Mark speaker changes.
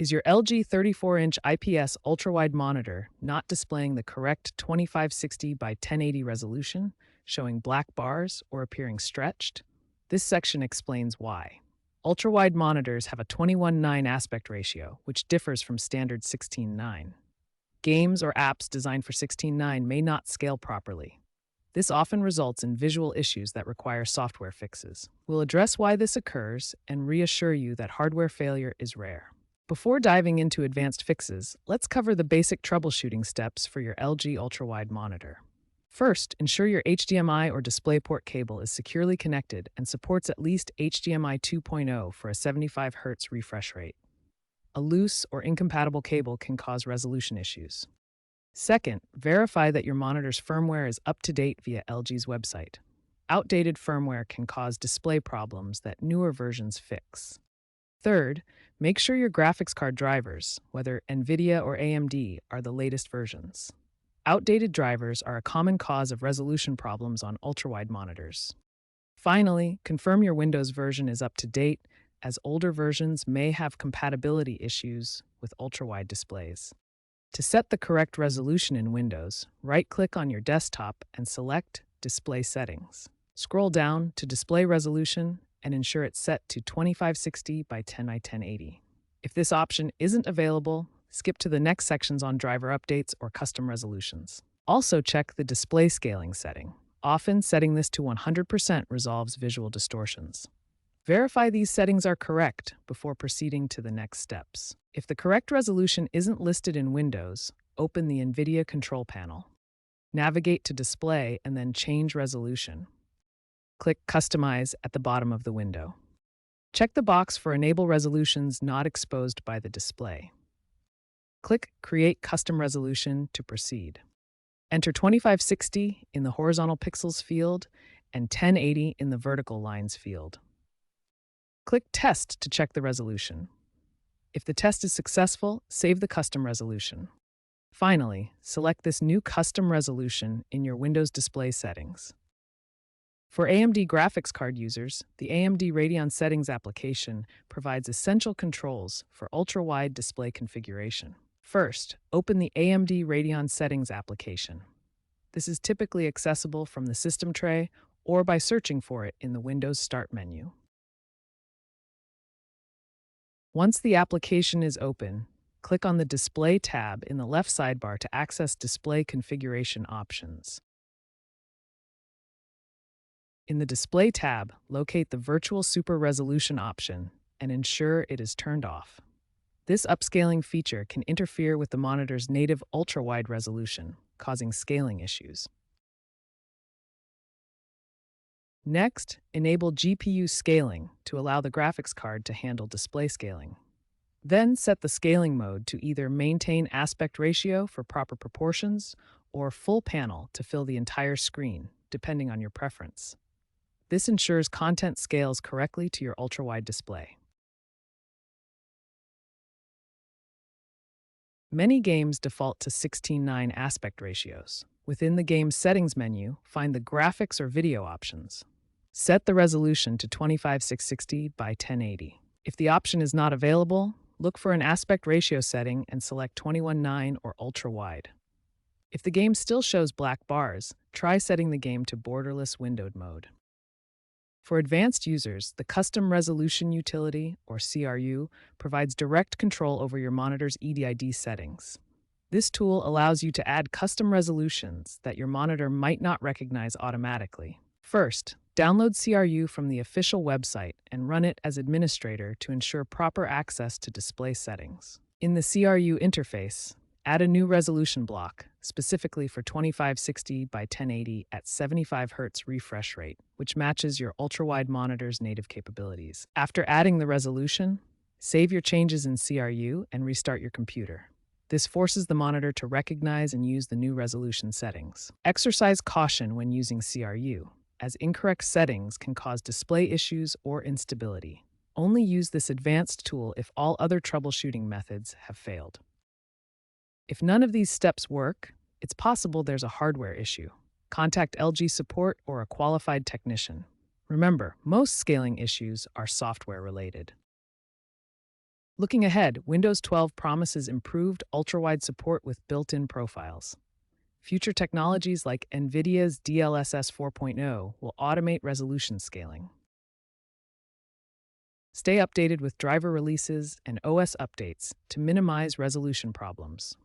Speaker 1: Is your LG 34-inch IPS UltraWide monitor not displaying the correct 2560 by 1080 resolution, showing black bars or appearing stretched? This section explains why. Ultrawide monitors have a 21:9 aspect ratio, which differs from standard 16:9. Games or apps designed for 16:9 may not scale properly. This often results in visual issues that require software fixes. We'll address why this occurs and reassure you that hardware failure is rare. Before diving into advanced fixes, let's cover the basic troubleshooting steps for your LG UltraWide monitor. First, ensure your HDMI or DisplayPort cable is securely connected and supports at least HDMI 2.0 for a 75 Hz refresh rate. A loose or incompatible cable can cause resolution issues. Second, verify that your monitor's firmware is up to date via LG's website. Outdated firmware can cause display problems that newer versions fix. Third, make sure your graphics card drivers, whether NVIDIA or AMD, are the latest versions. Outdated drivers are a common cause of resolution problems on ultrawide monitors. Finally, confirm your Windows version is up to date, as older versions may have compatibility issues with ultrawide displays. To set the correct resolution in Windows, right-click on your desktop and select Display Settings. Scroll down to Display Resolution and ensure it's set to 2560 by 1080. If this option isn't available, skip to the next sections on driver updates or custom resolutions. Also check the display scaling setting. Often setting this to 100% resolves visual distortions. Verify these settings are correct before proceeding to the next steps. If the correct resolution isn't listed in Windows, open the NVIDIA control panel. Navigate to Display and then Change Resolution. Click Customize at the bottom of the window. Check the box for Enable resolutions not exposed by the display. Click Create Custom Resolution to proceed. Enter 2560 in the horizontal pixels field and 1080 in the vertical lines field. Click Test to check the resolution. If the test is successful, save the custom resolution. Finally, select this new custom resolution in your Windows display settings. For AMD graphics card users, the AMD Radeon Settings application provides essential controls for ultra-wide display configuration. First, open the AMD Radeon Settings application. This is typically accessible from the system tray or by searching for it in the Windows Start menu. Once the application is open, click on the Display tab in the left sidebar to access display configuration options. In the Display tab, locate the Virtual Super Resolution option and ensure it is turned off. This upscaling feature can interfere with the monitor's native ultra-wide resolution, causing scaling issues. Next, enable GPU scaling to allow the graphics card to handle display scaling. Then set the scaling mode to either maintain aspect ratio for proper proportions or full panel to fill the entire screen, depending on your preference. This ensures content scales correctly to your ultra-wide display. Many games default to 16:9 aspect ratios. Within the game's settings menu, find the graphics or video options. Set the resolution to 25660 by 1080. If the option is not available, look for an aspect ratio setting and select 21:9 or ultra-wide. If the game still shows black bars, try setting the game to borderless windowed mode. For advanced users, the Custom Resolution Utility, or CRU, provides direct control over your monitor's EDID settings. This tool allows you to add custom resolutions that your monitor might not recognize automatically. First, download CRU from the official website and run it as administrator to ensure proper access to display settings. In the CRU interface, add a new resolution block, specifically for 2560 by 1080 at 75 Hz refresh rate, which matches your ultra-wide monitor's native capabilities. After adding the resolution, save your changes in CRU and restart your computer. This forces the monitor to recognize and use the new resolution settings. Exercise caution when using CRU, as incorrect settings can cause display issues or instability. Only use this advanced tool if all other troubleshooting methods have failed. If none of these steps work, it's possible there's a hardware issue. Contact LG support or a qualified technician. Remember, most scaling issues are software related. Looking ahead, Windows 12 promises improved ultra-wide support with built-in profiles. Future technologies like NVIDIA's DLSS 4.0 will automate resolution scaling. Stay updated with driver releases and OS updates to minimize resolution problems.